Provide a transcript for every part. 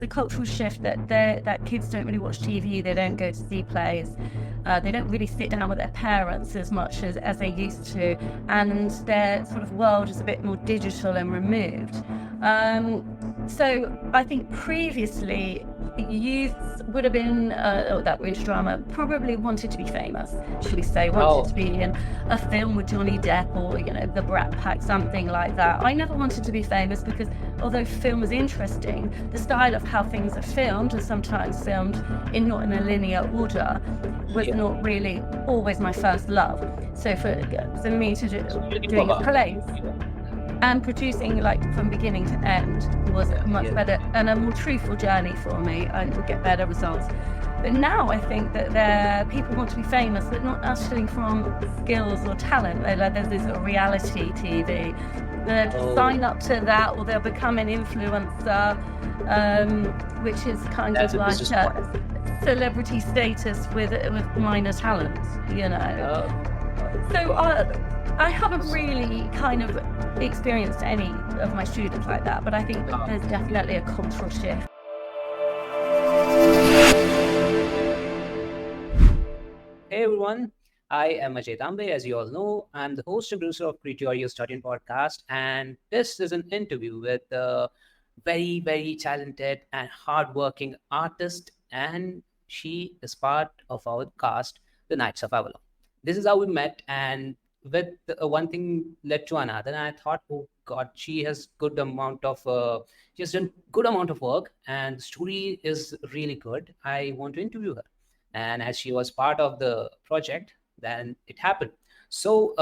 the cultural shift that kids don't really watch TV, they don't go to see plays, they don't really sit down with their parents as much as they used to, and their sort of world is a bit more digital and removed. So I think previously youth would have been that were into drama probably wanted to be famous, should we say, wanted to be in a film with Johnny Depp or the Brat Pack, something like that. I never wanted to be famous because although film was interesting, the style of how things are filmed and sometimes filmed not in a linear order was not really always my first love. So for me to doing plays and producing from beginning to end was much better and a more truthful journey for me, and would get better results. But now I think that people want to be famous, but not actually from skills or talent. There's this reality TV. They'll sign up to that, or they'll become an influencer, which is kind of like celebrity status with minor talent, So I haven't really kind of experienced any of my students like that, but I think there's definitely a cultural shift. Hey everyone, I am Bacchae Theatre, as you all know. I'm the host and producer of Create Your Studying podcast, and this is an interview with a very, very talented and hardworking artist, and she is part of our cast, the Knights of Avalon. This is how we met, and with one thing led to another, and I thought, oh God, she has done good amount of work, and the story is really good. I want to interview her. And as she was part of the project, then it happened. So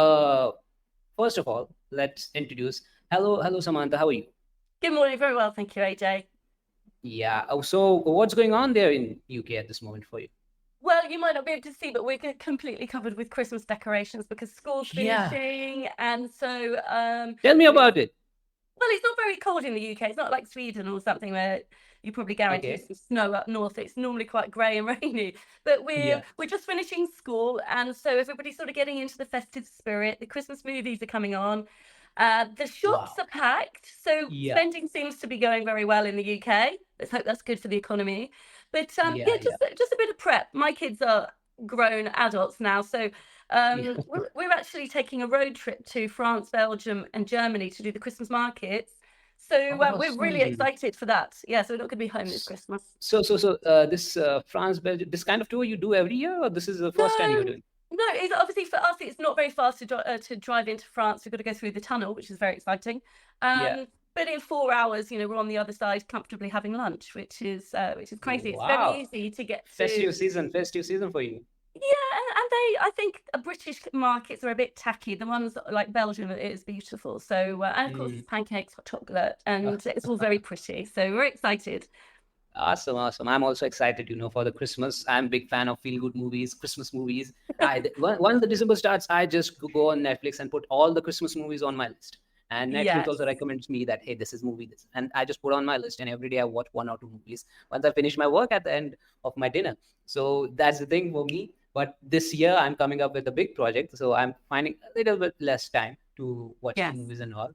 first of all, let's introduce. Hello, Samantha. How are you? Good morning. Very well, thank you, AJ. Yeah. So what's going on there in UK at this moment for you? Well, you might not be able to see, but we're completely covered with Christmas decorations because school's finishing, and so tell me about it. Well, it's not very cold in the UK. It's not like Sweden or something where you probably guarantee some snow up north. It's normally quite grey and rainy. But we're just finishing school, and so everybody's sort of getting into the festive spirit. The Christmas movies are coming on. The shops are packed, so spending seems to be going very well in the UK. Let's hope that's good for the economy. But just a bit of prep. My kids are grown adults now, so we're actually taking a road trip to France, Belgium, and Germany to do the Christmas markets. So we're really excited for that. Yeah, so we're not going to be home this Christmas. So this France, Belgium, this kind of tour you do every year, or this is the first time you're doing? No, it's obviously for us, it's not very fast to drive into France. We've got to go through the tunnel, which is very exciting. But in 4 hours, we're on the other side comfortably having lunch, which is crazy. Wow. It's very easy to get to. Festive season for you. Yeah, and I think British markets are a bit tacky. The ones like Belgium is beautiful. So, and of course, pancakes, hot chocolate, and it's all very pretty. So we're excited. Awesome. I'm also excited, for the Christmas. I'm a big fan of feel-good movies, Christmas movies. Once the December starts, I just go on Netflix and put all the Christmas movies on my list. And Netflix also recommends me that, hey, this is movie this. And I just put on my list, and every day I watch 1 or 2 movies once I finish my work at the end of my dinner. So that's the thing for me. But this year I'm coming up with a big project, so I'm finding a little bit less time to watch movies and all.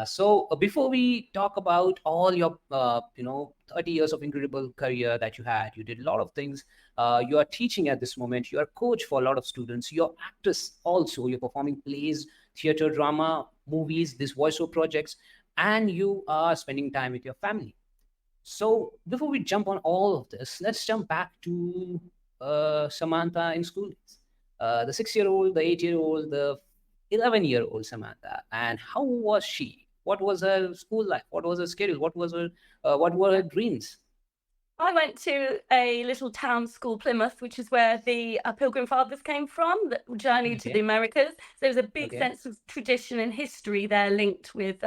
So before we talk about all your 30 years of incredible career that you had, you did a lot of things. You are teaching at this moment. You are a coach for a lot of students. You're actress also. You're performing plays, theater, drama, movies, these voiceover projects, and you are spending time with your family. So before we jump on all of this, let's jump back to Samantha in school. The 6-year-old, the 8-year-old, the 11-year-old Samantha. And how was she? What was her school life? What was her schedule? What were her dreams? I went to a little town school, Plymouth, which is where the Pilgrim Fathers came from, that journeyed to the Americas. So there's a big sense of tradition and history there linked with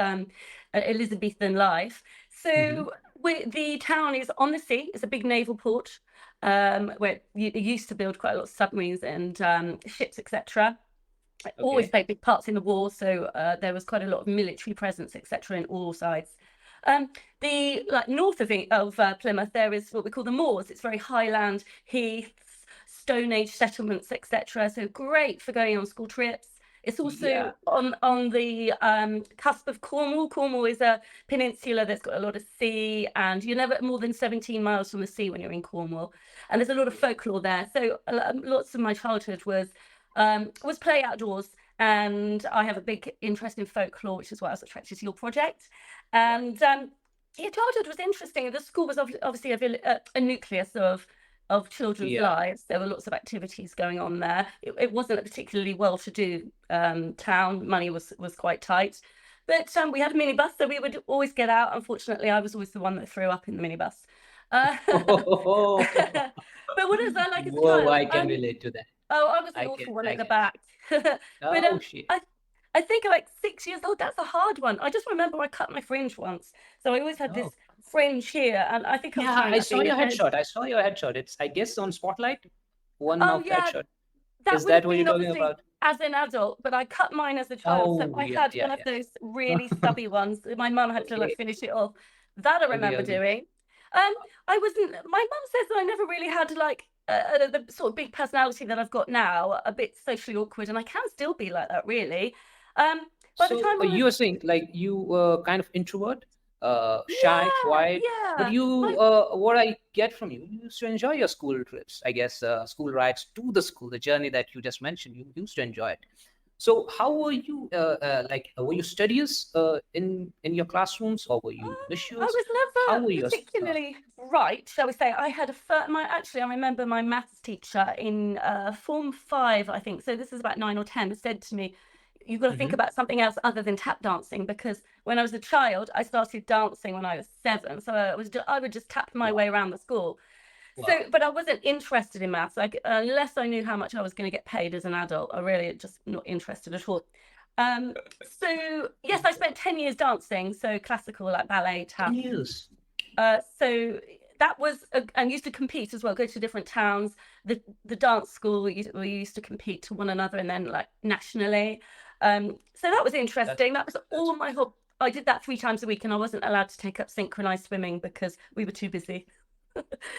Elizabethan life. So the town is on the sea. It's a big naval port where you used to build quite a lot of submarines and ships, etc. Always played big parts in the war, so there was quite a lot of military presence, etc., in all sides. The north of Plymouth, there is what we call the moors. It's very highland, heaths, Stone Age settlements, etc. So great for going on school trips. It's also Yeah. on the cusp of Cornwall. Cornwall is a peninsula that's got a lot of sea, and you're never more than 17 miles from the sea when you're in Cornwall. And there's a lot of folklore there. So lots of my childhood was play outdoors, and I have a big interest in folklore, which is why I was attracted to your project. And yeah, childhood was interesting. The school was obviously a nucleus of children's Yeah. lives. There were lots of activities going on there. It wasn't a particularly well-to-do town. Money was quite tight. But we had a minibus, so we would always get out. Unfortunately, I was always the one that threw up in the minibus. But what was I like as a Whoa, child? I can relate to that. Oh, I was the I can. awful one I at the can. back. But Oh shit. I think I'm like 6 years old. That's a hard one. I just remember I cut my fringe once, so I always had this Oh. fringe here, and I think I was Yeah, trying I out saw being a your head. headshot. I saw your headshot. It's, I guess, on Spotlight. One Oh of the yeah, headshot. that Is would that have what you're been talking obviously about? as an adult, but I cut mine as a child. So Oh, I yeah, had yeah, one of yeah. those really stubby ones. My mum had to like Okay, finish it off. That I okay, remember okay. doing. I wasn't. My mum says that I never really had like the sort of big personality that I've got now. A bit socially awkward, and I can still be like that, really. Um, by the So time I was, you were saying like you were kind of introvert, shy, yeah, quiet, but yeah. you, what I get from you, you used to enjoy your school trips, I guess, school rides to the school, the journey that you just mentioned, you used to enjoy it. So how were you, like, were you studious in your classrooms, or were you I vicious? was How never were your, particularly right, shall we say. I had actually, I remember my maths teacher in Form 5, I think. So this is about 9 or 10, said to me, you've got to think Mhm. about something else other than tap dancing, because when I was a child, I started dancing when I was 7. So I would just tap my Wow, way around the school. So, wow, but I wasn't interested in maths. Like, unless I knew how much I was going to get paid as an adult, I really just not interested at all. Um, so yes, I spent 10 years dancing, so classical, like ballet, 10 tap. years. So that was, and used to compete as well, go to different towns. The dance school, we used to compete to one another, and then like nationally. So that was That's, interesting. That was that's, all my hobby. I did that 3 times a week, and I wasn't allowed to take up synchronized swimming because we were too busy,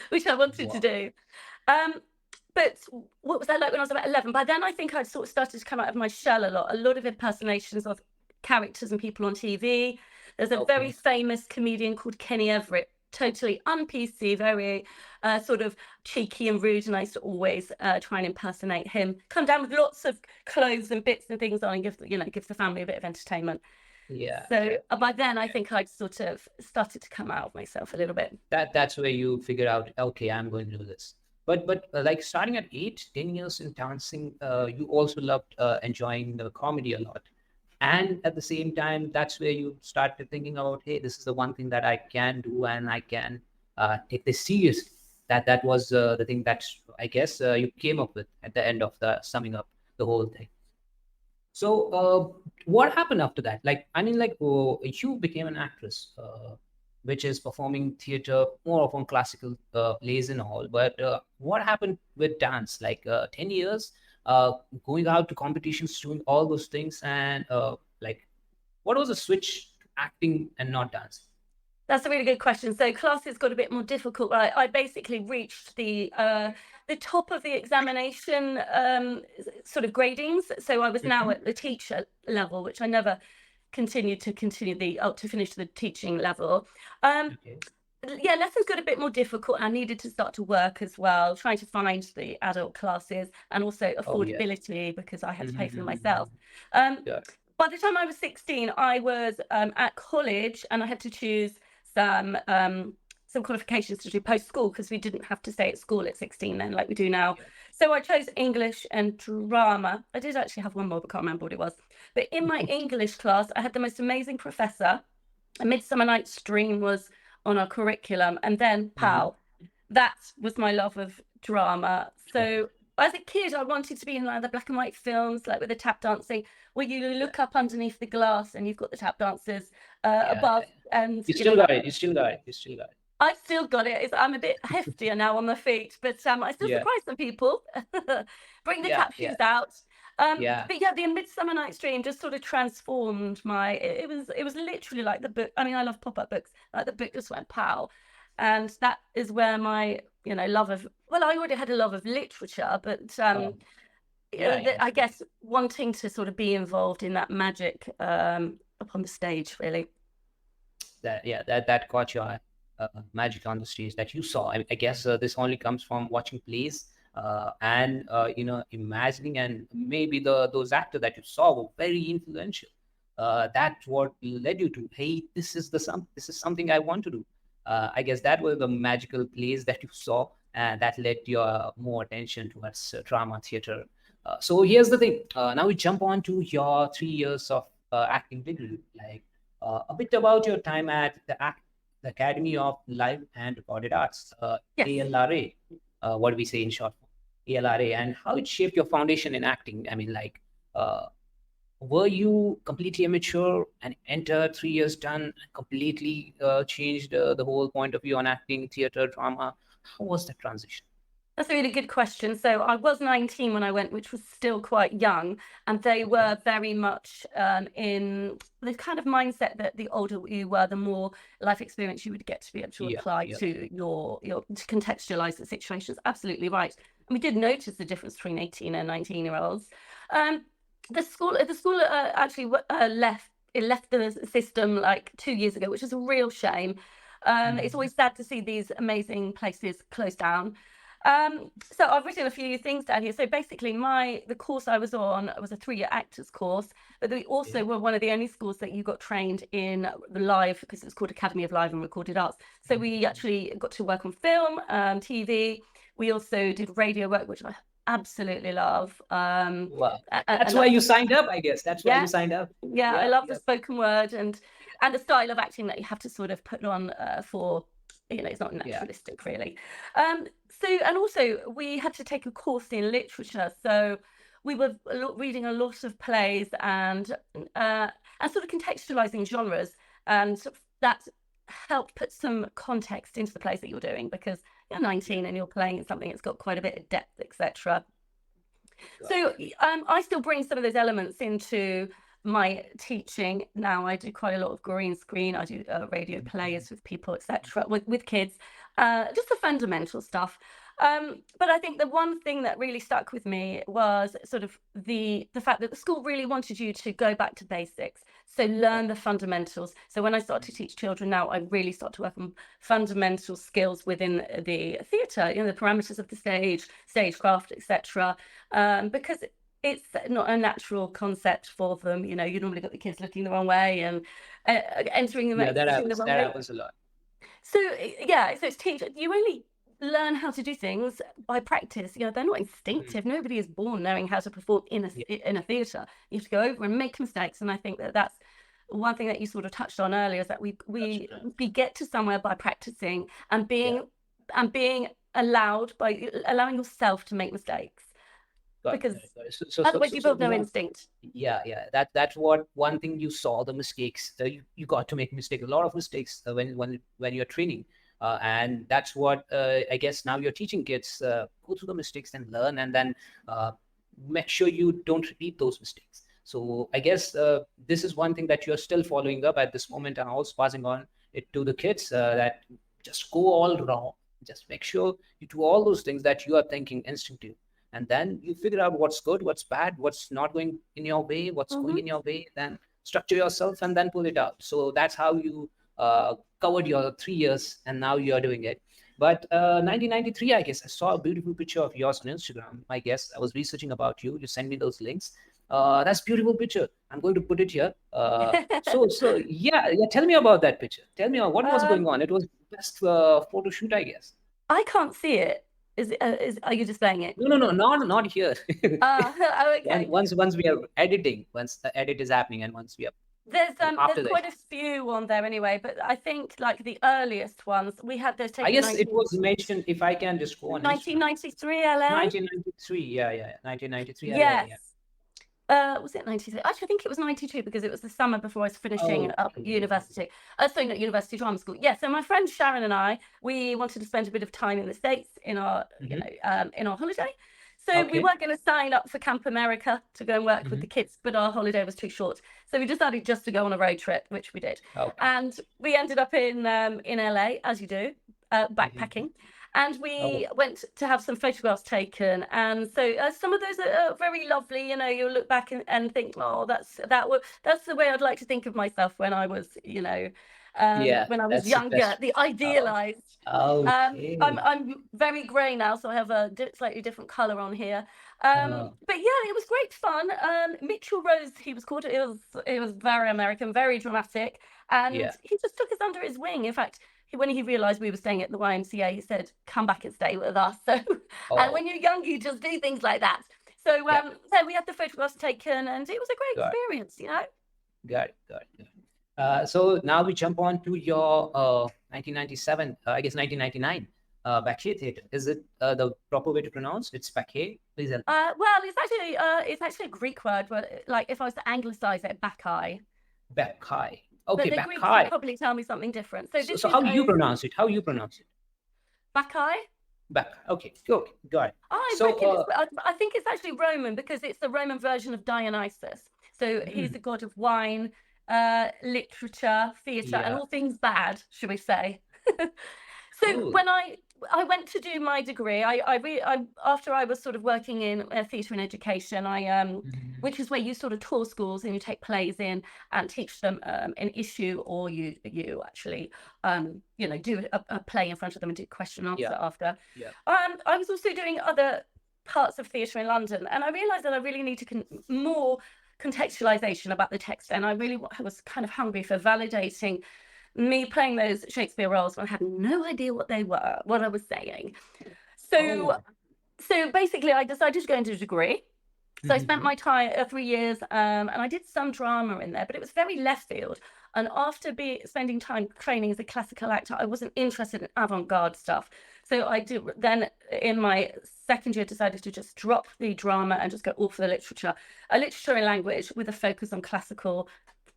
which I wanted to wow. do. Um, but what was that like when I was about 11? By then, I think I'd sort of started to come out of my shell a lot of impersonations of characters and people on TV. There's a very Okay. famous comedian called Kenny Everett, totally un-PC, very sort of cheeky and rude, and I used to always try and impersonate him. Come down with lots of clothes and bits and things on, and give the family a bit of entertainment. Yeah, So yeah. by then, I think I'd sort of started to come out of myself a little bit. That's where you figure out, okay, I'm going to do this. But like starting at 8, 10 years in dancing, you also loved enjoying the comedy a lot. And at the same time, that's where you started thinking about, hey, this is the one thing that I can do, and I can take this seriously. That was the thing that I guess you came up with at the end of the summing up the whole thing. So, what happened after that? Like, I mean, like, you became an actress, which is performing theater more of on classical plays and all. But what happened with dance? Like, 10 years, going out to competitions, doing all those things, and like, what was the switch to acting and not dance? That's a really good question. So classes got a bit more difficult. I basically reached the top of the examination sort of gradings. So I was now at the teacher level, which I never continued to finish the teaching level. Okay. Yeah, lessons got a bit more difficult. I needed to start to work as well, trying to find the adult classes, and also Oh yeah. affordability, because I had to pay for them myself. Mhm. Um, Yeah. by the time I was 16, I was at college, and I had to choose some qualifications to do post school, because we didn't have to stay at school at 16 then, like we do now. Yeah. So I chose English and drama. I did actually have one more, but can't remember what it was. But in my English class, I had the most amazing professor. A Midsummer Night's Dream was on our curriculum, and then Mhm. PAL. That was my love of drama. Yeah. So as a kid, I wanted to be in like the black and white films, like with the tap dancing, where you Yeah. look up underneath the glass and you've got the tap dancers Yeah. above, and You still got it. You still got it. You still got it. I still got it. I'm a bit heftier now on my feet, but I still Yeah. surprise some people. Bring the Yeah. tap Yeah. shoes out. Yeah. But yeah, the Midsummer Night's Dream just sort of transformed my. It was literally like the book. I mean, I love pop-up books. Like the book just went pow, and that is where my love of, well, I already had a love of literature, but Oh. I guess wanting to sort of be involved in that magic upon the stage, really. That caught your eye, magic on the stage that you saw. I guess this only comes from watching plays and imagining, and maybe those actors that you saw were very influential. That's what led you to, hey, this is something I want to do. I guess that was the magical plays that you saw, and that led your more attention towards drama theater. So here's the thing. Now we jump on to your 3 years of acting degree. Like a bit about your time at the Academy of Live and Recorded Arts, Yes. A.L.R.A. What do we say in short? A.L.R.A. And how it shaped your foundation in acting. I mean, like, were you completely amateur and entered 3 years done and completely changed the whole point of view on acting, theater, drama? How was that transition? That's a really good question. So I was 19 when I went, which was still quite young, and they were very much in the kind of mindset that the older you were, the more life experience you would get to be able to apply to your to contextualize the situations. Absolutely right. And we did notice the difference between 18 and 19-year-olds. The school actually left the system like 2 years ago, which is a real shame. It's always sad to see these amazing places close down. So I've written a few things down here. So basically the course I was on was a 3-year actors course, but we also were one of the only schools that you got trained in the live, because it was called Academy of Live and Recorded Arts. So we actually got to work on film, TV. We also did radio work, which I absolutely love. Wow. That's why you signed up, I guess. That's why you signed up. Yeah, I love the spoken word and the style of acting that you have to sort of put on for, it's not naturalistic really. And also we had to take a course in literature. So we were reading a lot of plays and sort of contextualizing genres, and that helped put some context into the plays that you're doing, because you're 19 and you're playing something that's got quite a bit of depth, etc. So I still bring some of those elements into my teaching now. I do quite a lot of green screen. I do radio plays with people, etc., with kids, just the fundamental stuff. But I think the one thing that really stuck with me was sort of the fact that the school really wanted you to go back to basics. So learn the fundamentals. So when I start to teach children now, I really start to work on fundamental skills within the theatre, the parameters of the stagecraft, etc. Because it's not a natural concept for them. You normally got the kids looking the wrong way and entering the that happens a lot. So so it's teaching. You only learn how to do things by practice. They're not instinctive. Nobody is born knowing how to perform in a theatre. You have to go over and make mistakes. And I think that's one thing that you sort of touched on earlier, is that we get to somewhere by practicing and being allowed, by allowing yourself to make mistakes. Because otherwise you build no instinct. That's what one thing you saw, the mistakes. You got to make mistakes, a lot of mistakes when you're training. And that's what I guess now you're teaching kids. Go through the mistakes and learn, and then make sure you don't repeat those mistakes. So I guess this is one thing that you're still following up at this moment, and also passing on it to the kids, that just go all wrong. Just make sure you do all those things that you are thinking instinctive, and then you figure out what's good, what's bad, what's not going in your way, what's going in your way. Then structure yourself and then pull it out. So that's how you covered your 3 years, and now you're doing it. But 1993, I guess I saw a beautiful picture of yours on Instagram. I guess I was researching about you. You sent me those links. That's a beautiful picture. I'm going to put it here. So tell me about that picture. Tell me what was going on. It was best photo shoot, I guess. I can't see it. Are you displaying it? No, not here. Okay. Once we are editing, once the edit is happening, and once we are there's quite a few on there anyway, but I think like the earliest ones we had those taken. I guess it was mentioned, if I can just go on. 1993 LA. 1993, 1993. Yes. Was it 93? Actually, I think it was 92, because it was the summer before I was finishing up university. Sorry, not university, drama school. Yeah. So my friend Sharon and I, we wanted to spend a bit of time in the States in our, in our holiday. So we weren't going to sign up for Camp America to go and work with the kids, but our holiday was too short. So we decided just to go on a road trip, which we did. And we ended up in LA, as you do. backpacking. And we went to have some photographs taken, and so some of those are very lovely. You look back and think, oh, that's the way I'd like to think of myself when I was, when I was that's the younger, best. the idealized. Okay. I'm very grey now, so I have a slightly different colour on here. But yeah, it was great fun. Mitchell Rose, he was called. It was very American, very dramatic, and he just took us under his wing. In fact, when he realised we were staying at the YMCA, he said, "Come back and stay with us." So, and when you're young, you just do things like that. So, so we had the photographs taken, and it was a great experience. Got it. So now we jump on to your 1997, I guess 1999, Bacchae Theatre. Is it the proper way to pronounce? It's Bacchae. Please help. Well, it's actually a Greek word, but like if I was to anglicize it, Bacchae. Bacchae. Okay, but the Greeks would probably tell me something different. So how you pronounce it? How you pronounce it? Bacchae. Okay, got it. I think it's actually Roman because it's the Roman version of Dionysus. So he's a god of wine, literature, theatre, and all things bad, should we say? So when I went to do my degree, I after I was sort of working in theatre and education, which is where you sort of tour schools and you take plays in and teach them an issue, or you actually do a play in front of them and do question and answer after. I was also doing other parts of theatre in London, and I realised that I really needed more contextualisation about the text, and I was kind of hungry for validating me playing those Shakespeare roles when I had no idea what they were, what I was saying. So basically I decided to go into a degree. So I spent my time 3 years, and I did some drama in there, but it was very left field. And after spending time training as a classical actor, I wasn't interested in avant-garde stuff. So I then in my second year decided to just drop the drama and just go all for the literature, a literature and language with a focus on classical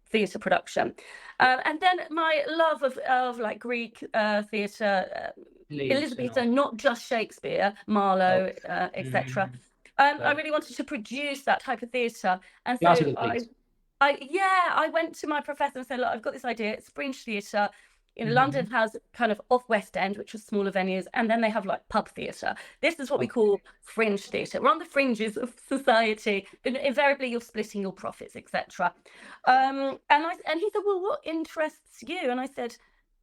theatre production. And then my love of like Greek theatre, Elizabethan, not just Shakespeare, Marlowe, etc. I really wanted to produce that type of theatre, and so I went to my professor and said, look, I've got this idea. It's fringe theatre. London has kind of off West End, which are smaller venues, and then they have like pub theatre. This is what we call fringe theatre. We're on the fringes of society, and invariably you're splitting your profits, etc. And he said, well, what interests you? And I said,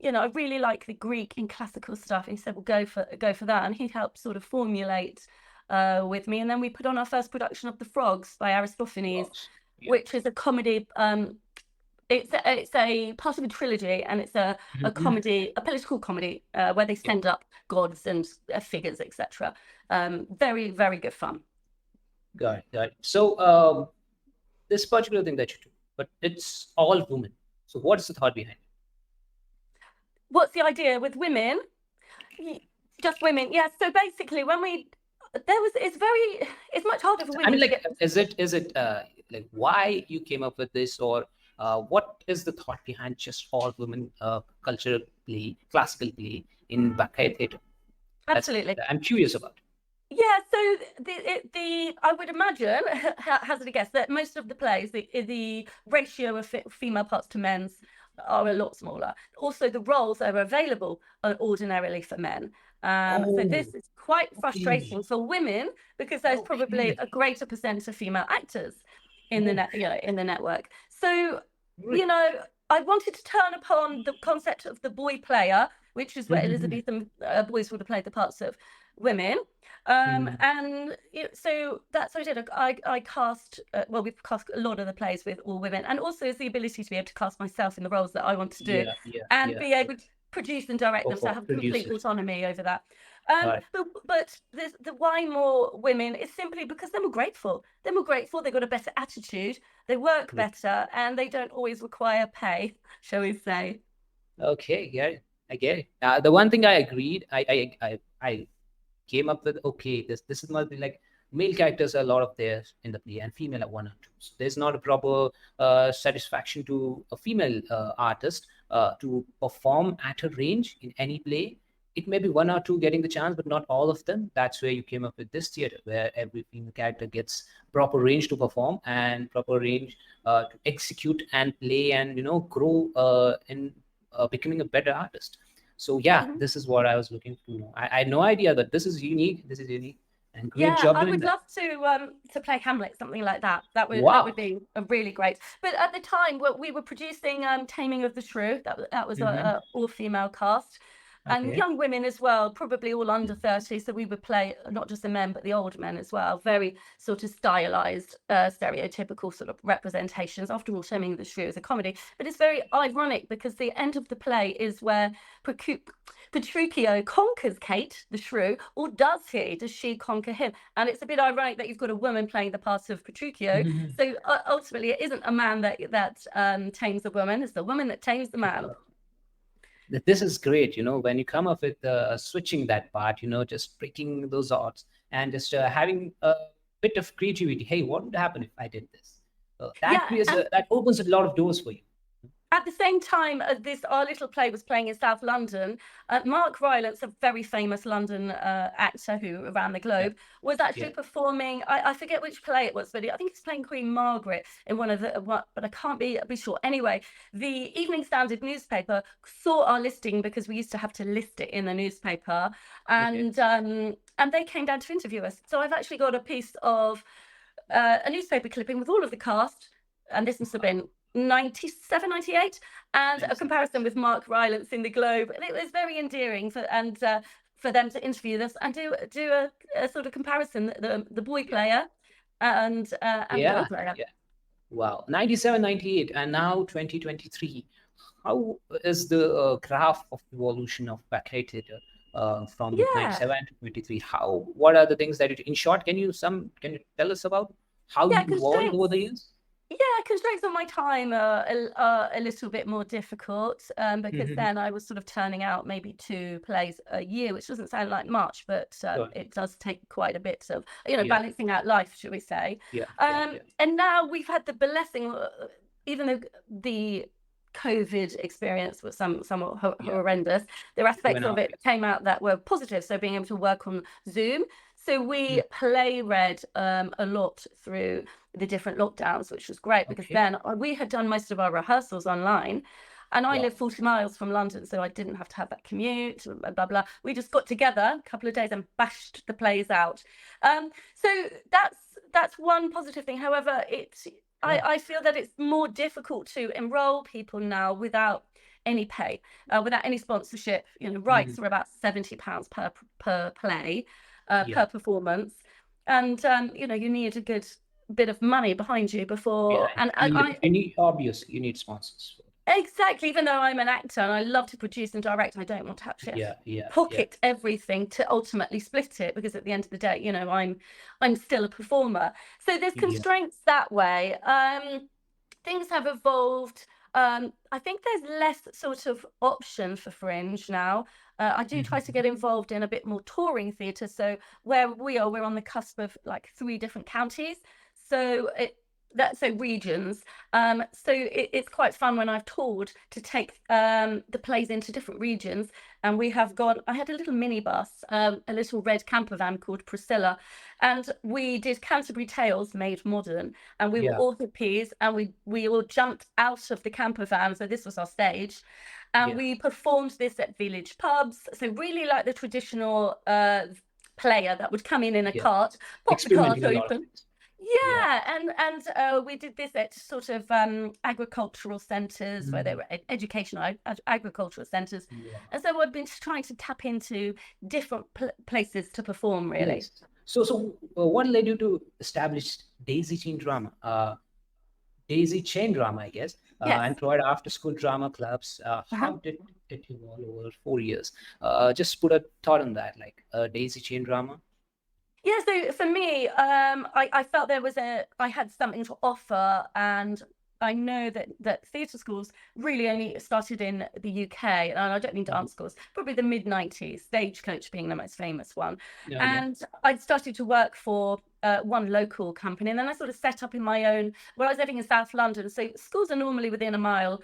I really like the Greek and classical stuff. And he said, well, go for that. And he helped sort of formulate with me, and then we put on our first production of The Frogs by Aristophanes, which is a comedy. It's a part of a trilogy, and it's a comedy, a political comedy, where they send up gods and figures, etc. Very, very good fun. Got it. So this particular thing that you do, but it's all women. So what is the thought behind it? What's the idea with women? Just women, yeah. So basically, it's much harder for women. I mean, like, is it like why you came up with this, or what is the thought behind just all women cultural play, classical play in Bacchae Theatre? Absolutely. I'm curious about it. Yeah, so I would imagine, hazard a guess, that most of the plays, the ratio of female parts to men's are a lot smaller. Also, the roles that are available are ordinarily for men. So this is quite frustrating for women, because there's probably a greater percent of female actors in the in the network. So I wanted to turn upon the concept of the boy player, which is where Elizabethan boys would have played the parts of women. So that's what I did. I cast, we've cast a lot of the plays with all women, and also is the ability to be able to cast myself in the roles that I want to do, be able to produce and direct them, so I have complete autonomy over that. But the why more women is simply because they're more grateful. They've got a better attitude, they work better, and they don't always require pay, shall we say. Okay, I get it. The one thing I agreed, I came up with, this must be like male characters are a lot of theirs in the play and female are one or two. So there's not a proper satisfaction to a female artist to perform at a range in any play. It may be one or two getting the chance, but not all of them. That's where you came up with this theater, where every female character gets proper range to perform and proper range to execute and play and grow in becoming a better artist. So yeah, Mhm. this is what I was looking to know. I had no idea that this is unique. This is unique, and great Yeah, job I doing would that. love to play Hamlet, something like that. That would Wow. be a really great. But at the time, we were producing Taming of the Shrew. That was Mm-hmm. a all-female cast, and Okay. young women as well, probably all under 30. So we would play not just the men but the old men as well. Very sort of stylized, stereotypical sort of representations. After all, Taming of the Shrew is a comedy, but it's very ironic because the end of the play is where Petruchio conquers Kate, the shrew, or does he? Does she conquer him? And it's a bit ironic that you've got a woman playing the part of Petruchio. So ultimately, it isn't a man that tames a woman; it's the woman that tames the man. This is great, when you come up with switching that part, just breaking those odds and just having a bit of creativity. Hey, what would happen if I did this? That Yeah, creates and that opens a lot of doors for you. at the same time as this, our little play was playing in South London. Mark Rylance, a very famous London actor who around the Yeah, globe, was actually yeah. performing. I forget which play it was, but I think he's playing Queen Margaret in one of the. But I can't be sure. Anyway, the Evening Standard newspaper saw our listing because we used to have to list it in the newspaper, Okay. and they came down to interview us. So I've actually got a piece of a newspaper clipping with all of the cast, and this must have been 97, 98, and a comparison with Mark Rylance in the Globe. And it was very endearing for them to interview this and do a sort of comparison, the boy player and the girl Yeah, player. yeah. Wow. 97, 98, and now 2023. How is the graph of evolution of Bacchae Theatre from Yeah, 97 to 23? What are the things that in short, can you tell us about how yeah, you evolved constraints. over the years? Yeah, constraints on my time are a little bit more difficult because Mm-hmm. then I was sort of turning out maybe 2 plays a year, which doesn't sound like much, but Sure. it does take quite a bit of, Yeah, balancing out life, should we say. yeah, yeah, yeah. And now we've had the blessing, even though the COVID experience was somewhat Yeah. horrendous, there are Two aspects and a of half it that came out that were positive. So being able to work on Zoom. So we years. play read a lot through the different lockdowns, which was great because Okay. then we had done most of our rehearsals online. And I Wow. live 40 miles from London, so I didn't have to have that commute, blah, blah, blah. We just got together a couple of days and bashed the plays out. So that's one positive thing. However, Yeah. I feel that it's more difficult to enroll people now without any pay, without any sponsorship. Rights Mhm. are about £70 per play, Yeah. per performance, and you need a good bit of money behind you Yeah. before. And You need obviously you need sponsors. exactly, even though I'm an actor and I love to produce and direct, I don't want to have to Yeah, yeah, yeah, pocket everything to ultimately split it because at the end of the day, I'm still a performer. So there's yeah. constraints that way. Things have evolved. I think there's less sort of option for fringe now. I do try to Mhm. get involved in a bit more touring theatre. So where we are, we're on the cusp of like 3 different counties. So that's so regions. So it's quite fun when I've toured to take the plays into different regions. And we have gone, I had a little minibus, a little red camper van called Priscilla. And we did Canterbury Tales made modern. And we were Yeah, all hippies and we all jumped out of the camper van. So this was our stage. And yeah. we performed this at village pubs. So really like the traditional player that would come in a Yeah. cart, pop the cart Experimenting a lot of open. things. Yeah. Yeah, and we did this at sort of agricultural centres where there Mm. were educational agricultural centres, Yeah. and so I've been trying to tap into different places to perform. Really, Nice. What led you to establish Daisy Chain Drama? Daisy Chain Drama, I guess, yes. and provide after-school drama clubs. Uh-huh. How did it evolve over 4 years? Just put a thought on that, like Daisy Chain Drama. Yeah, so for me, I felt I had something to offer, and I know that theatre schools really only started in the UK, and I don't mean Mhm. dance schools, probably the mid-90s, Stagecoach being the most famous one. Yeah, yeah, And I'd started to work for one local company, and then I sort of set up in my own, well, I was living in South London, so schools are normally within a mile,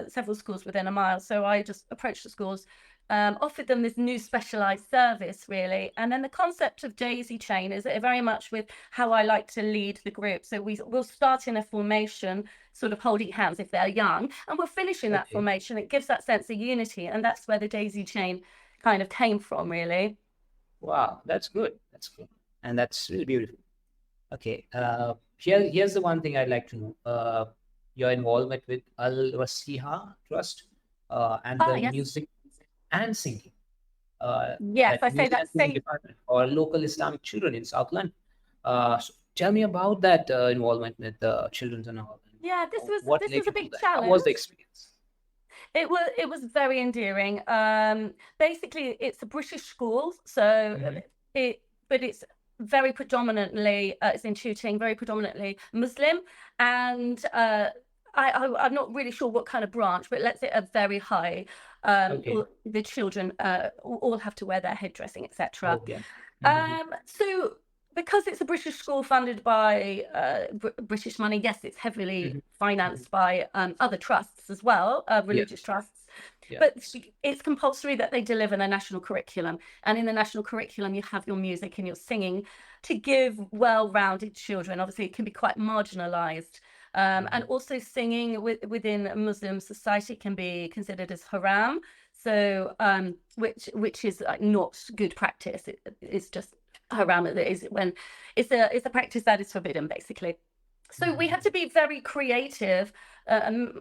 several schools within a mile, so I just approached the schools, offered them this new specialized service, really. And then the concept of daisy chain is very much with how I like to lead the group. So we'll start in a formation, sort of holding hands if they're young, and we'll finish in that formation. It gives that sense of unity, and that's where the daisy chain kind of came from, really. Wow, that's good. That's good. And that's really beautiful. Okay. Here's the one thing I'd like to know. Your involvement with Al-Rasiha Trust and the Yes. music and singing. Yes, I say music that and singing same. department or local Islamic children in South London. So tell me about that involvement with the children and all. Yeah, this was What this led was a you to big that? How was the challenge. experience? It was very endearing. Basically, it's a British school, so but it's very predominantly it's in Tooting, very predominantly Muslim, and I'm not really sure what kind of branch, but let's say a very high. The children all have to wear their headdressing, etc. Okay. So because it's a British school funded by British money, yes, it's heavily financed by other trusts as well, religious trusts. But it's compulsory that they deliver the national curriculum. And in the national curriculum, you have your music and your singing to give well-rounded children. Obviously, it can be quite marginalized. And also singing within Muslim society can be considered as haram. So which is like not good practice. It's just haram. It is when it's a practice that is forbidden, basically. So we had to be very creative,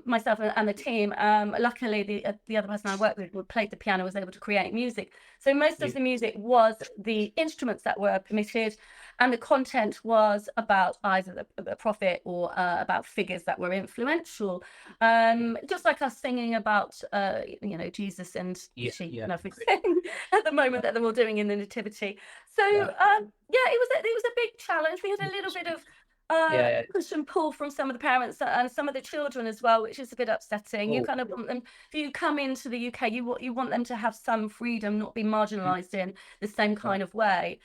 myself and the team. Luckily, the other person I worked with who played the piano was able to create music. So most of the music was the instruments that were permitted, and the content was about either the prophet or about figures that were influential. Just like us singing about, Jesus and sheep and everything at the moment that they're all doing in the nativity. So it was a big challenge. We had a little bit of push and pull from some of the parents and some of the children as well, which is a bit upsetting. You kind of want them, if you come into the UK, you want them to have some freedom, not be marginalised in the same kind of way.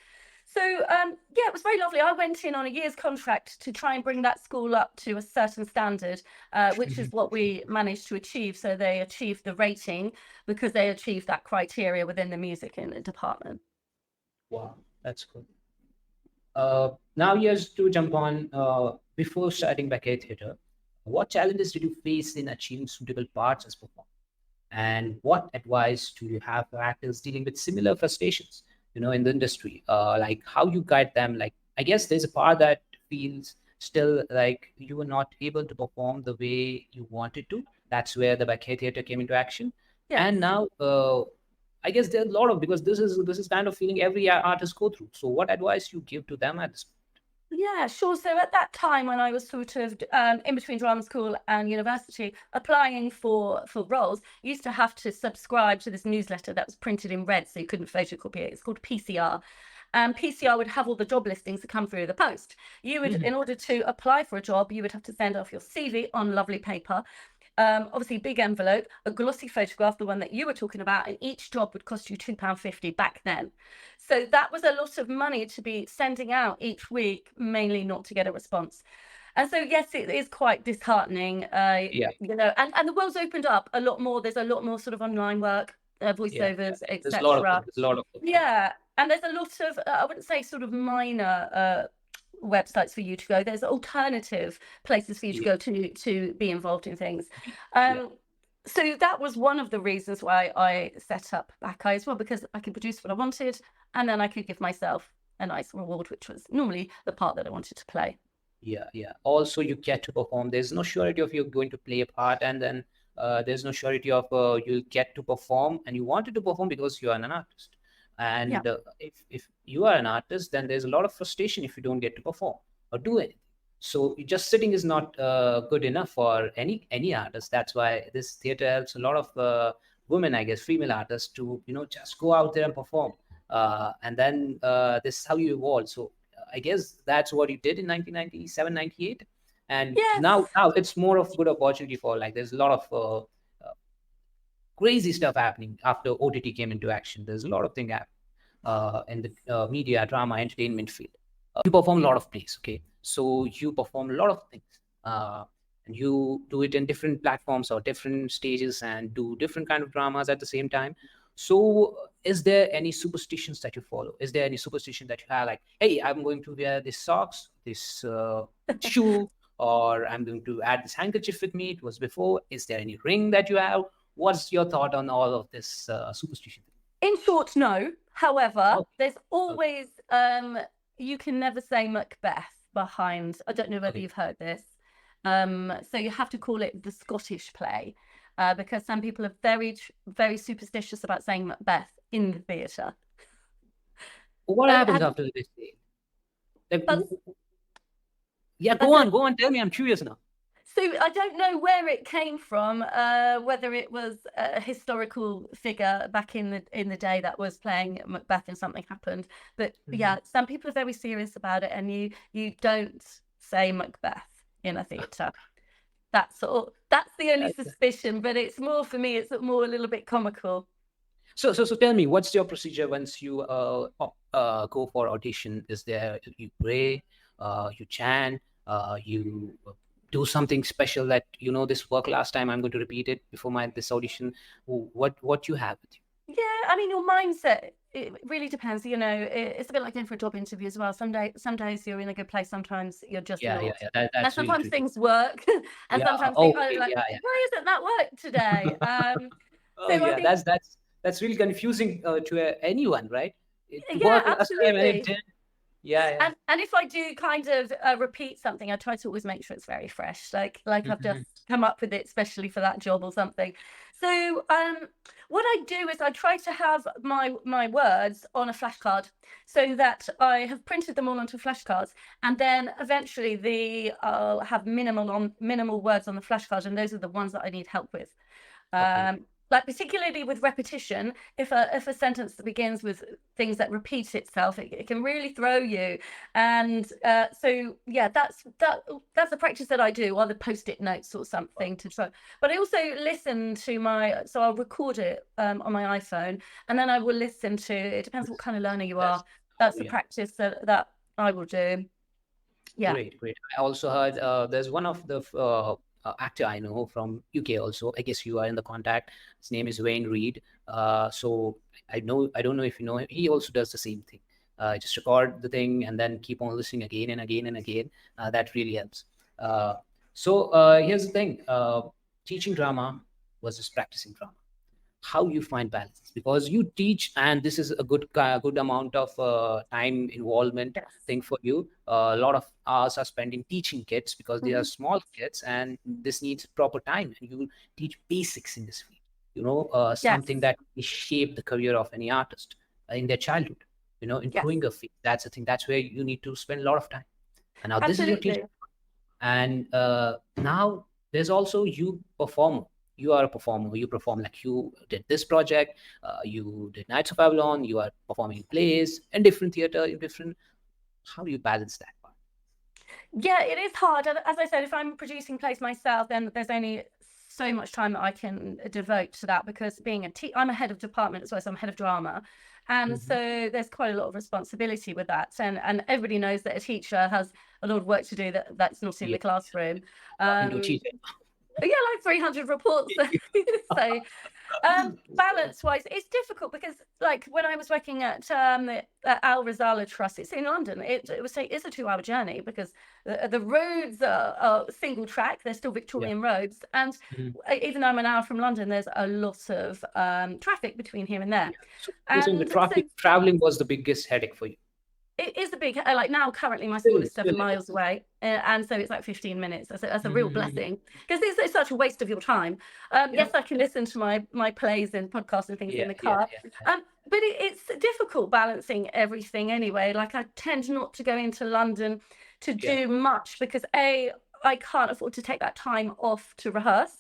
So it was very lovely. I went in on a year's contract to try and bring that school up to a certain standard, which is what we managed to achieve. So they achieved the rating because they achieved that criteria within the music in the department. Wow, that's good. Now here's to jump on before starting Bacchae Theatre. What challenges did you face in achieving suitable parts as performer? And what advice do you have for actors dealing with similar frustrations, in the industry? Like how you guide them? Like, I guess there's a part that feels still like you were not able to perform the way you wanted to. That's where the Bacchae Theatre came into action. Yes. And now I guess there's a lot of, because this is kind of feeling every artist go through. So what advice you give to them at this point? Yeah, sure. So at that time when I was sort of in between drama school and university, applying for roles, you used to have to subscribe to this newsletter that was printed in red, so you couldn't photocopy it. It's called PCR. And PCR would have all the job listings that come through the post. You would, in order to apply for a job, you would have to send off your CV on lovely paper. Obviously big envelope, a glossy photograph, the one that you were talking about, and each job would cost you £2.50 back then. So that was a lot of money to be sending out each week, mainly not to get a response. And so, yes, it is quite disheartening, and the world's opened up a lot more. There's a lot more sort of online work, voiceovers, etc. There's a lot of yeah, and there's a lot of, I wouldn't say sort of minor websites for you to go. There's alternative places for you to go to be involved in things. So that was one of the reasons why I set up Bacchae as well, because I could produce what I wanted, and then I could give myself a nice reward, which was normally the part that I wanted to play. Yeah. Also, you get to perform. There's no surety of you're going to play a part, and then there's no surety of you'll get to perform, and you wanted to perform because you are an artist. And if you are an artist, then there's a lot of frustration if you don't get to perform or do anything. So just sitting is not good enough for any artist. That's why this theater helps a lot of women, I guess, female artists to just go out there and perform. And then this is how you evolve. So I guess that's what you did in 1997, 98. And now it's more of good opportunity for, like, there's a lot of crazy stuff happening after OTT came into action. There's a lot of things happening in the media, drama, entertainment field. You perform a lot of plays, okay? So you perform a lot of things. And you do it in different platforms or different stages and do different kind of dramas at the same time. So, is there any superstitions that you follow? Is there any superstition that you have, like, hey, I'm going to wear this socks, this shoe, or I'm going to add this handkerchief with me? It was before. Is there any ring that you have? What's your thought on all of this superstition? In short, no. However, Okay, there's okay, always you can never say Macbeth behind. I don't know whether okay. you've heard this. So you have to call it the Scottish play, because some people are very superstitious about saying Macbeth in the theatre. What happens after this day? Like, That's yeah, that's go on, tell me. I'm curious now. So I don't know where it came from, whether it was a historical figure back in the day that was playing Macbeth and something happened. But yeah, some people are very serious about it, and you don't say Macbeth in a theatre. That's the only suspicion, but it's more for me. It's more a little bit comical. So tell me, what's your procedure once you go for audition? Is there, you pray, you chant, you do something special that, this worked last time, I'm going to repeat it before this audition? What you have with you? Yeah, I mean, your mindset, it really depends. It's a bit like going for a job interview as well. Some days you're in a good place, sometimes you're just not. That's and sometimes really things work, and sometimes oh, people are like, yeah. why isn't that work today? Oh, So I yeah, think, that's really confusing to anyone, right? It yeah, worked last time and it absolutely. didn't. Yeah. And if I do kind of repeat something, I try to always make sure it's very fresh, like I've just come up with it especially for that job or something. So what I do is I try to have my words on a flashcard, so that I have printed them all onto flashcards, and then eventually I'll have minimal words on the flashcard, and those are the ones that I need help with. Okay. Like particularly with repetition, if a sentence that begins with things that repeat itself, it can really throw you. And so yeah, that's the practice that I do, or the post-it notes or something to try. But I also listen to so I'll record it on my iPhone, and then I will listen to it. Depends what kind of learner you are. That's the practice that I will do. Yeah. Great. I also heard there's one of the actor I know from UK also. I guess you are in the contact. His name is Wayne Reed. So I don't know if you know him. He also does the same thing. Just record the thing and then keep on listening again and again and again. That really helps. So here's the thing. Teaching drama versus practicing drama. How you find balance, because you teach, and this is a good amount of time involvement thing for you. A lot of hours are spent in teaching kids because they are small kids, and this needs proper time, and you teach basics in this field, something that will shape the career of any artist in their childhood, in growing a field. That's the thing, that's where you need to spend a lot of time. And now this is your teaching. And now there's also you performer. You are a performer. You perform, like you did this project. You did Nights of Avalon. You are performing in plays and different theater, in different. How do you balance that part? Yeah, it is hard. As I said, if I'm producing plays myself, then there's only so much time that I can devote to that, because being I'm a head of department as well, so I'm head of drama. And so there's quite a lot of responsibility with that. And everybody knows that a teacher has a lot of work to do that's not in the classroom. Yeah, like 300 reports. So balance-wise, it's difficult, because like when I was working at A.L.R.A Trust, it's in London. It's a 2-hour journey, because the roads are single track. They're still Victorian roads, and even though I'm an hour from London, there's a lot of traffic between here and there. So the traveling was the biggest headache for you? It is a big, like now currently my school is 7 miles away, and so it's like 15 minutes. That's a real blessing, because it's such a waste of your time. Yes, I can listen to my plays and podcasts and things in the car, but it's difficult balancing everything anyway. Like I tend not to go into London to do much, because I can't afford to take that time off to rehearse,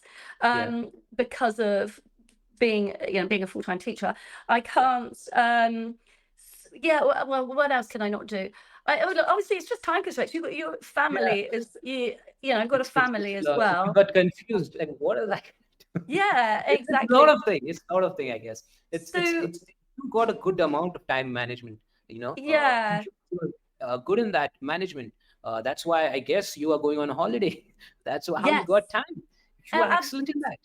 because of being a full-time teacher. I can't. Well, what else can I not do? Obviously, it's just time constraints. You've got your family. I've got a family as well. You got confused. Like, what is that? Yeah, exactly. It's a lot of thing. I guess it's you got a good amount of time management. Yeah. Good in that management. That's why I guess you are going on a holiday. That's how you got time. You are excellent in that.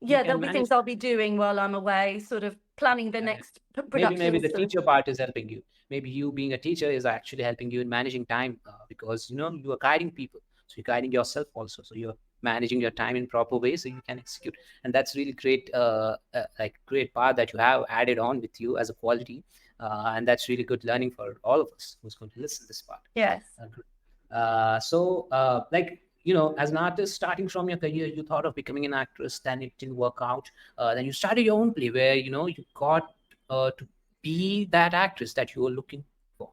Yeah, there'll be things I'll be doing while I'm away, sort of planning the next production. Maybe the teacher part is helping you. Maybe you being a teacher is actually helping you in managing time, because you are guiding people, so you're guiding yourself also, so you're managing your time in proper way so you can execute. And that's really great, like great part that you have added on with you as a quality, and that's really good learning for all of us who's going to listen to this part. Yes. Like, as an artist starting from your career, you thought of becoming an actress, then it didn't work out. Then you started your own play where you got to be that actress that you were looking for.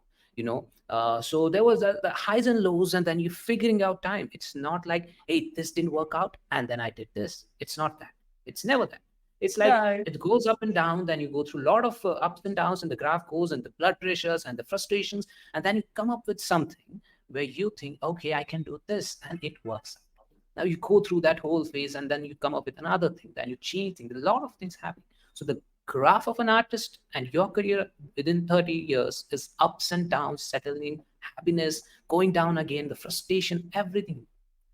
So there was the highs and lows, and then you figuring out time. It's not like, hey, this didn't work out and then I did this. It's not that. It's never that. It's like No. it goes up and down, then you go through a lot of ups and downs, and the graph goes, and the blood pressures and the frustrations, and then you come up with something where you think, okay, I can do this, and it works out. Now you go through that whole phase, and then you come up with another thing, then you change things. A lot of things happen. So the graph of an artist and your career within 30 years is ups and downs, settling, happiness, going down again, the frustration, everything.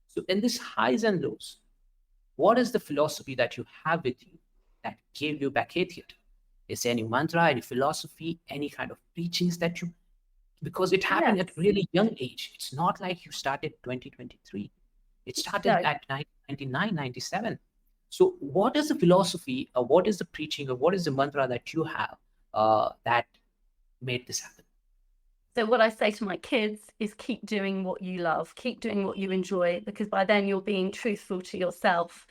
So in this highs and lows, what is the philosophy that you have with you that gave you Bacchae Theatre? Is there any mantra, any philosophy, any kind of preachings that you, because it happened Yes. at a really young age. It's not like you started 2023. It started No. at 1999, 97. So what is the philosophy, or what is the preaching, or what is the mantra that you have that made this happen? So what I say to my kids is keep doing what you love, keep doing what you enjoy, because by then you're being truthful to yourself.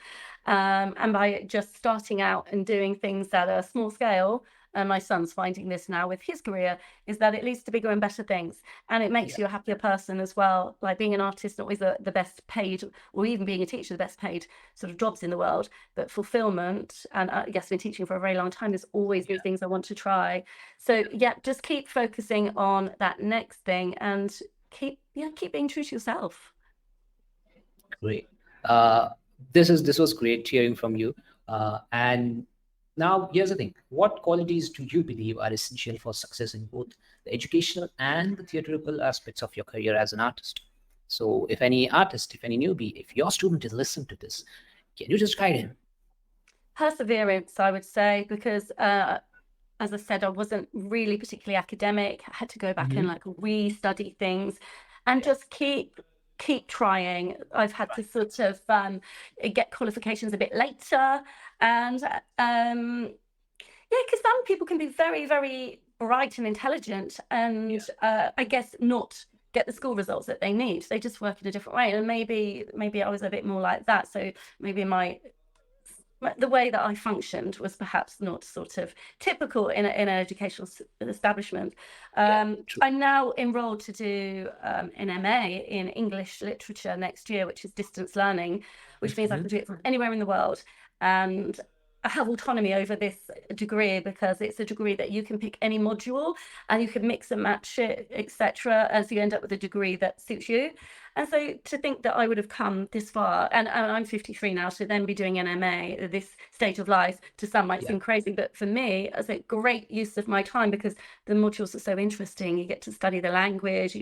And by just starting out and doing things that are small scale, and my son's finding this now with his career, is that it leads to bigger and better things. And it makes you a happier person as well. Like being an artist, not always the best paid, or even being a teacher, the best paid sort of jobs in the world, but fulfillment. And I guess I've been teaching for a very long time. There's always new things I want to try. So yeah, just keep focusing on that next thing, and keep being true to yourself. Great. This was great hearing from you. And now here's the thing: what qualities do you believe are essential for success in both the educational and the theatrical aspects of your career as an artist? So if any artist, if any newbie, if your student is listening to this, can you just guide him? Perseverance, I would say, because as I said, I wasn't really particularly academic. I had to go back and like re-study things, and just keep trying. I've had to sort of get qualifications a bit later, and because some people can be very, very bright and intelligent, and I guess not get the school results that they need. They just work in a different way, and maybe I was a bit more like that. So maybe the way that I functioned was perhaps not sort of typical in an educational establishment. I'm now enrolled to do an MA in English literature next year, which is distance learning, which means I can do it from anywhere in the world. And I have autonomy over this degree because it's a degree that you can pick any module and you can mix and match it, etc., as you end up with a degree that suits you. And so to think that I would have come this far, and I'm 53 now, to then be doing an MA at this stage of life, to some might seem crazy, but for me, it's a great use of my time because the modules are so interesting. You get to study the language,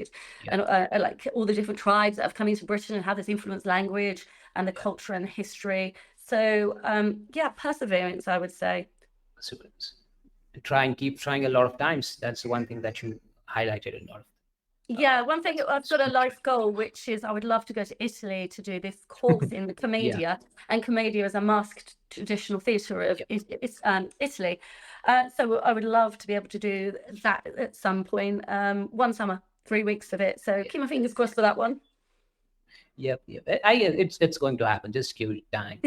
and like all the different tribes that have come into Britain and how this influenced language and the culture and the history. So perseverance, I would say. Perseverance. To try and keep trying a lot of times. That's the one thing that you highlighted a lot of. Yeah, one thing, I've got a life goal, which is I would love to go to Italy to do this course in the Commedia. And Commedia is a masked traditional theatre of Italy. So I would love to be able to do that at some point, one summer, 3 weeks of it. So keep my fingers crossed for that one. Yep. It's going to happen. Just give it time.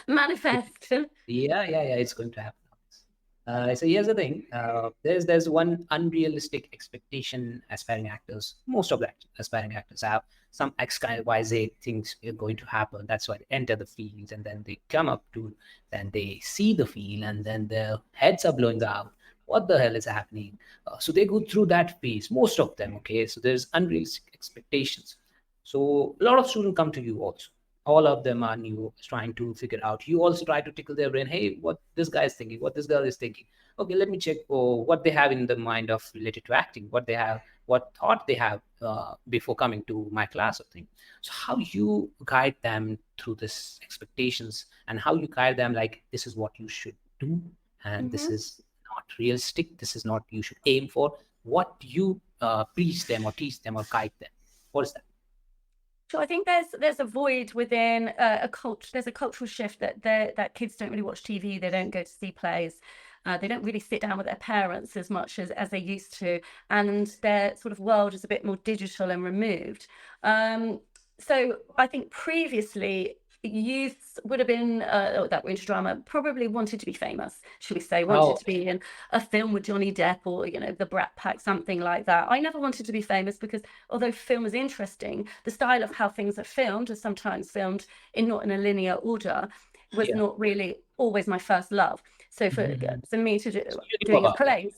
Manifest. It's going to happen. So here's the thing. There's one unrealistic expectation aspiring actors. Most of the aspiring actors have some XYZ things are going to happen. That's why they enter the field, and then they come up to, then they see the field, and then their heads are blowing out. What the hell is happening? So they go through that phase. Most of them. Okay. So there's unrealistic expectations. So a lot of students come to you also. All of them are new, trying to figure out. You also try to tickle their brain. Hey, what this guy is thinking, what this girl is thinking. Okay, let me check what they have in the mind of related to acting, what they have, what thought they have before coming to my class or thing. So how you guide them through this expectations, and how you guide them like this is what you should do, and this is not realistic. This is not you should aim for. What do you preach them or teach them or guide them? What is that? So I think there's a void within a culture. There's a cultural shift that kids don't really watch TV. They don't go to see plays. They don't really sit down with their parents as much as they used to, and their sort of world is a bit more digital and removed. So I think previously youths would have been that were into drama probably wanted to be famous, should we say, wanted to be in a film with Johnny Depp or the Brat Pack, something like that. I never wanted to be famous because although film is interesting, the style of how things are filmed, are sometimes filmed not in a linear order, was not really always my first love. So for me to doing a play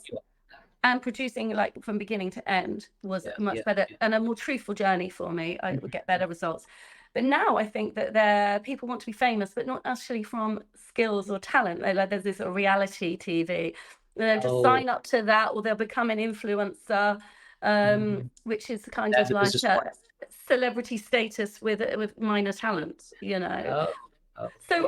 and producing like from beginning to end was much better and a more truthful journey for me. I would get better results. But now I think that people want to be famous, but not actually from skills or talent. Like there's this sort of reality TV. They'll just sign up to that, or they'll become an influencer, which is kind of like celebrity status with minor talent, So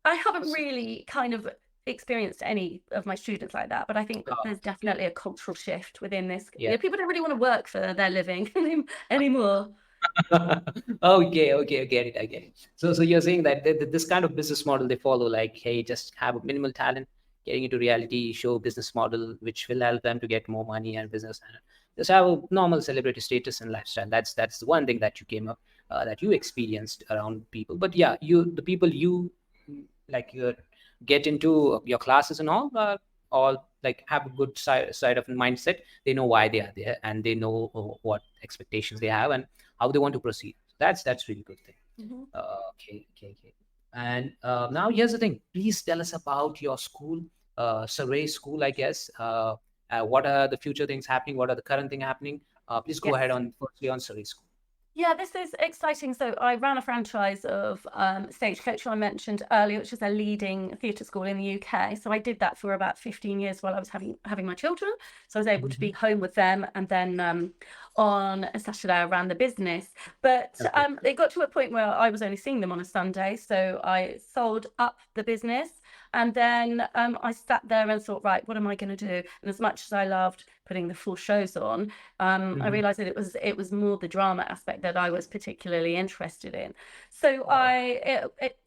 I haven't really kind of experienced any of my students like that, but I think that there's definitely a cultural shift within this. People don't really want to work for their living anymore. Okay, I get it. So you're saying that this kind of business model they follow, like, hey, just have a minimal talent, getting into reality show business model, which will help them to get more money and business, and just have a normal celebrity status and lifestyle. That's the one thing that you came up, that you experienced around people. But yeah, the people you like get into your classes and all like have a good side of mindset. They know why they are there, and they know what expectations they have and how they want to proceed. That's really good thing. Okay. And now here's the thing. Please tell us about your school, Surrey School, I guess. What are the future things happening? What are the current thing happening? Please go ahead firstly on Surrey School. Yeah, this is exciting. So I ran a franchise of Stagecoach, I mentioned earlier, which is a leading theatre school in the UK. So I did that for about 15 years while I was having my children. So I was able to be home with them. And then on a Saturday, I ran the business. But it got to a point where I was only seeing them on a Sunday. So I sold up the business. And then I sat there and thought, right, what am I going to do? And as much as I loved putting the full shows on, I realized that it was more the drama aspect that I was particularly interested in. So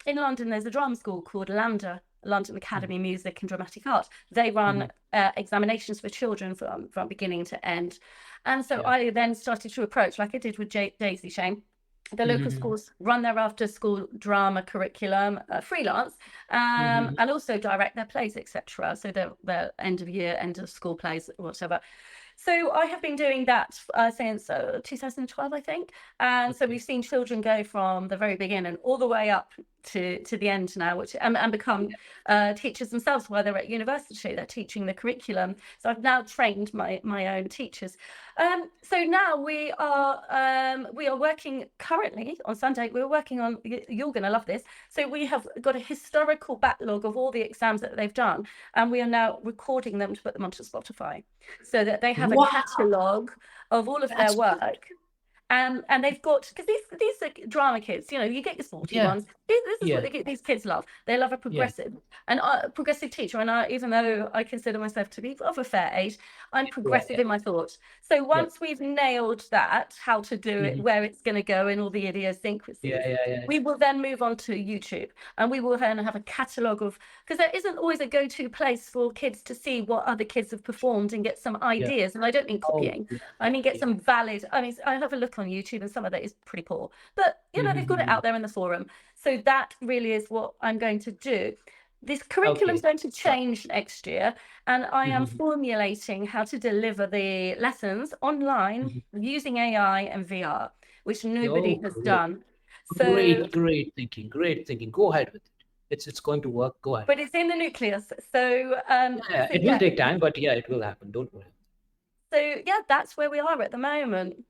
in London, there's a drama school called A.L.R.A, London Academy of Music and Dramatic Art. They run examinations for children from beginning to end. And so I then started to approach, like I did with Daisy Shane, the local schools, run their after school drama curriculum freelance, and also direct their plays, etc. So their end of year, end of school plays, whatever. So I have been doing that since 2012, I think. And so we've seen children go from the very beginning all the way up to the end now, which and become teachers themselves while they're at university. They're teaching the curriculum. So I've now trained my own teachers. So now we are working currently on Sunday. We're working on, you're going to love this. So we have got a historical backlog of all the exams that they've done, and we are now recording them to put them onto Spotify, so that they have a catalogue of all of their work. And they've got, because these are drama kids, you get your sporty ones. This is what these kids love. They love a progressive progressive teacher. And even though I consider myself to be of a fair age, I'm progressive in my thoughts. So once we've nailed that, how to do it, where it's going to go, and all the idiosyncrasies, we will then move on to YouTube, and we will then have a catalogue of, because there isn't always a go-to place for kids to see what other kids have performed and get some ideas. And I don't mean copying. I mean get some valid. I mean, I have a look on YouTube, and some of that is pretty poor, but they've got it out there in the forum. So that really is what I'm going to do. This curriculum is going to change next year, and I am formulating how to deliver the lessons online using AI and VR, which nobody has done. So great thinking. Go ahead with it. It's going to work. Go ahead. But it's in the nucleus, so it will take time, but it will happen. Don't worry. So that's where we are at the moment.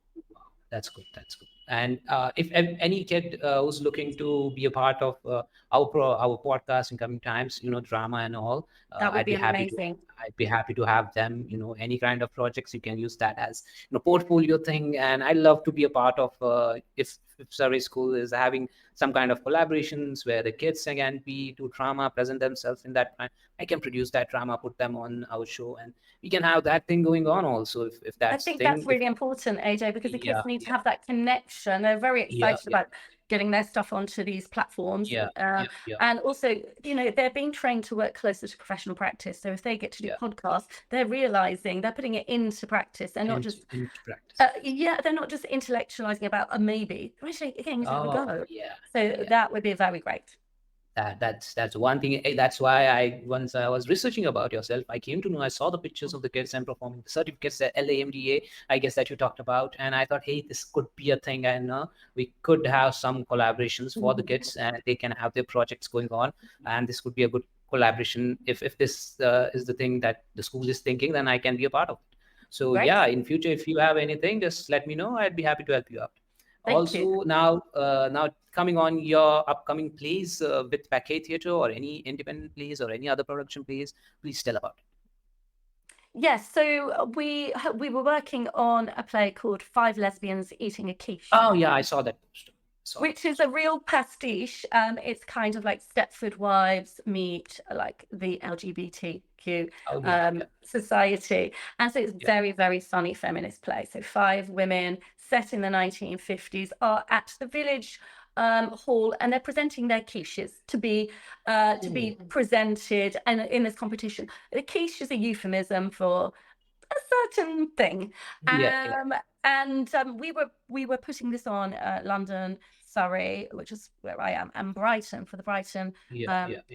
That's good. And if any kid who's looking to be a part of our podcast in coming times, drama and all, That would I'd be be happy to. amazing. I'd be happy to have them. Any kind of projects, you can use that as portfolio thing. And I'd love to be a part of if Surrey School is having some kind of collaborations where the kids can be to drama, present themselves in that. I can produce that drama, put them on our show, and we can have that thing going on also. If I that's think that's thing, if really important, AJ, because the kids yeah, need to yeah, have that connection. They're very yeah, excited yeah, about getting their stuff onto these platforms. yeah, yeah, yeah, And also, they're being trained to work closer to professional practice. So if they get to do yeah. podcasts, they're realizing they're putting it into practice. They're not just, Into practice. they're not just intellectualizing about a maybe. They're actually getting to have a Oh, go. yeah, So yeah. that would be very great. That's one thing. That's why once I was researching about yourself, I came to know. I saw the pictures of the kids and performing the certificates, the LAMDA, I guess, that you talked about, and I thought, hey, this could be a thing, and we could have some collaborations for the kids, and they can have their projects going on, and this could be a good collaboration. If this is the thing that the school is thinking, then I can be a part of it. So Great. yeah, in future, if you have anything, just let me know. I'd be happy to help you out. Thank you. Also, now coming on your upcoming plays with Bacchae Theatre or any independent plays or any other production plays, please tell about it. Yes, so we were working on a play called Five Lesbians Eating a Quiche. Oh yeah, I saw that poster. Which is a real pastiche. It's kind of like Stepford Wives meet like the LGBTQ society. And so it's very, very funny feminist play. So 5 women set in the 1950s are at the village hall, and they're presenting their quiches to be presented and in this competition. The quiche is a euphemism for a certain thing. And we were putting this on London, Surrey, which is where I am, and Brighton for the Brighton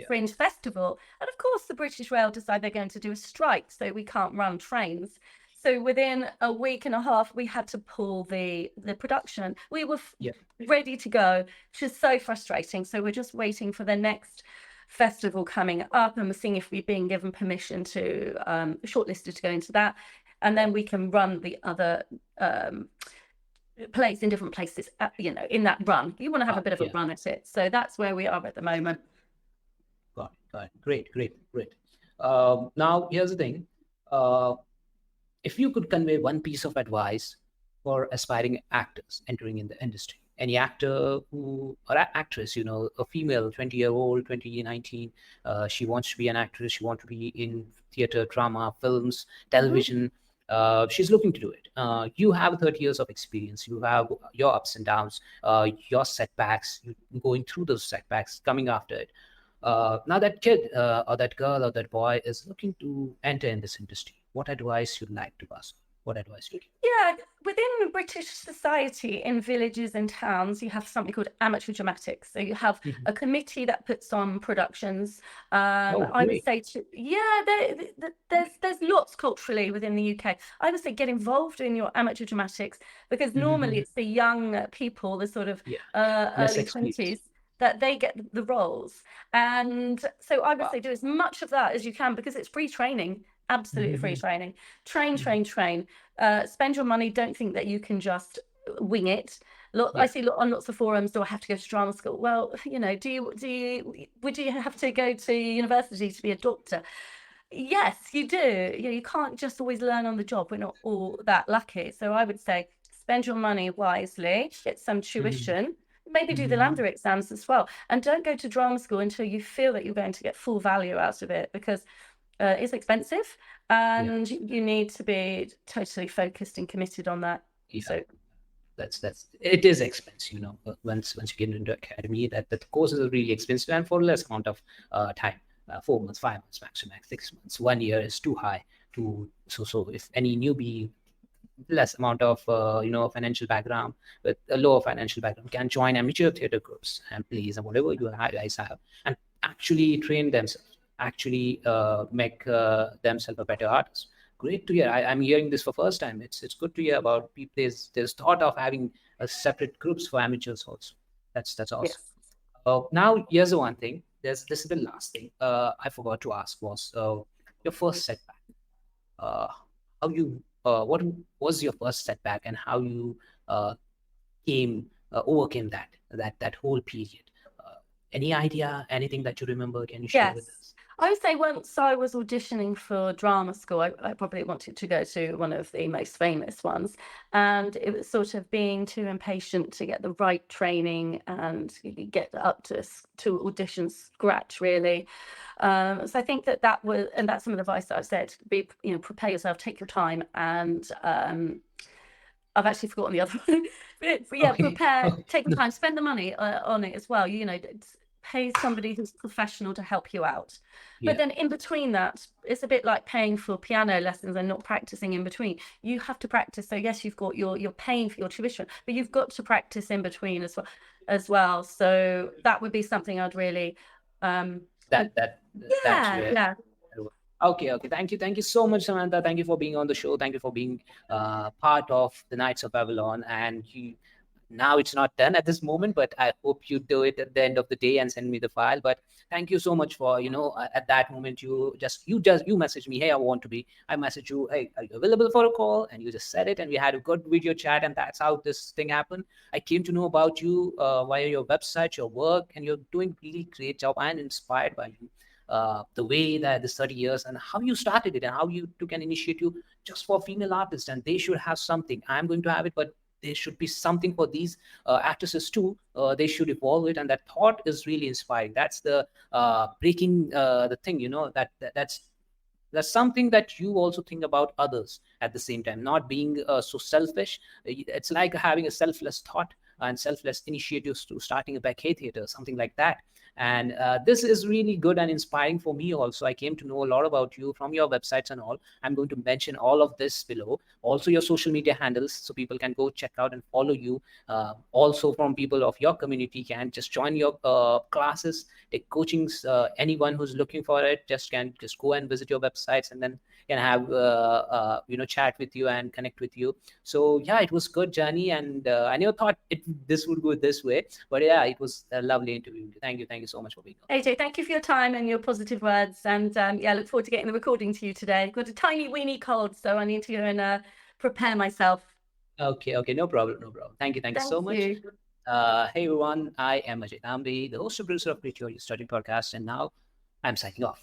Fringe Festival. And of course, the British Rail decide they're going to do a strike, so we can't run trains. So within a week and a half, we had to pull the production. We were ready to go, which is so frustrating. So we're just waiting for the next festival coming up, and we're seeing if we've been given permission to shortlisted to go into that, and then we can run the other plays in different places in that run. You want to have a bit of a run at it, so that's where we are at the moment. Got it. Great. Now here's the thing, if you could convey one piece of advice for aspiring actors entering in the industry, any actor or actress, a female 20-year-old, 2019, she wants to be an actress, she wants to be in theater, drama, films, television, she's looking to do it. You have 30 years of experience, you have your ups and downs, your setbacks, you going through those setbacks, coming after it. Now that kid or that girl or that boy is looking to enter in this industry, what advice you'd like to pass? What advice would you give? Yeah, within British society, in villages and towns, you have something called amateur dramatics. So you have a committee that puts on productions. I would say there's lots culturally within the UK. I would say get involved in your amateur dramatics, because normally it's the young people, the sort of early 20s, that they get the roles. And so I would say do as much of that as you can, because it's free training. Absolutely free training. Train. Spend your money. Don't think that you can just wing it. I see on lots of forums, do I have to go to drama school? Well, would you have to go to university to be a doctor? Yes, you do. You can't just always learn on the job. We're not all that lucky. So I would say spend your money wisely, get some tuition, maybe do the LAMDA exams as well. And don't go to drama school until you feel that you're going to get full value out of it, because it's expensive, and you need to be totally focused and committed on that. So it is expensive, once you get into academy, that the courses are really expensive, and for less amount of time, 4 months, 5 months, maximum 6 months, 1 year is too high to. So if any newbie, less amount of financial background, with a lower financial background, can join amateur theater groups and plays and whatever you guys have, and actually train themselves, actually make themselves a better artist. Great to hear. I'm hearing this for first time. It's good to hear about people. There's thought of having a separate groups for amateurs also. That's awesome. Yes. Now here's the one thing. This is the last thing I forgot to ask was your first setback. What was your first setback, and how you overcame that whole period? Any idea, anything that you remember? Can you share with Yes. us? I would say once I was auditioning for drama school, I probably wanted to go to one of the most famous ones. And it was sort of being too impatient to get the right training and get up to audition scratch, really. So I think that was, and that's some of the advice that I've said, prepare yourself, take your time, and I've actually forgotten the other one. But yeah, Okay. prepare, Okay. take the time, spend the money on it as well. Pay somebody who's professional to help you out. But Yeah. then in between that, it's a bit like paying for piano lessons and not practicing in between. You have to practice. So yes, you're paying for your tuition, but you've got to practice in between as well. So that would be something I'd really That that that's yeah, where. yeah. Okay, okay. Thank you so much, Samantha. Thank you for being on the show. Thank you for being part of the Knights of Babylon. And now it's not done at this moment, but I hope you do it at the end of the day and send me the file. But thank you so much for, at that moment you messaged me, hey, I want to be. I messaged you, hey, are you available for a call? And you just said it, and we had a good video chat, and that's how this thing happened. I came to know about you via your website, your work, and you're doing really great job. I'm inspired by you. The way that the 30 years and how you started it and how you took an initiative just for female artists, and they should have something. I'm going to have it, but there should be something for these actresses too. They should evolve it, and that thought is really inspiring. That's the breaking the thing, that's something that you also think about others at the same time, not being so selfish. It's like having a selfless thought and selfless initiatives to starting a Bacchae Theatre, something like that. And this is really good and inspiring for me also. I came to know a lot about you from your websites and all. I'm going to mention all of this below. Also your social media handles, so people can go check out and follow you. Also from people of your community can just join your classes, take coachings. Anyone who's looking for it can just go and visit your websites, and then can have chat with you and connect with you. So yeah, it was good journey, and I never thought this would go this way, but yeah, it was a lovely interview. Thank you so much for being on. AJ, thank you for your time and your positive words. And yeah, I look forward to getting the recording to you today. I've got a tiny weeny cold, so I need to go and prepare myself. Okay, no problem, no problem. Thank you Thank so much. you. Hey everyone, I am Ajay Nambi, the host and producer of Create Your Study podcast, and now I'm signing off.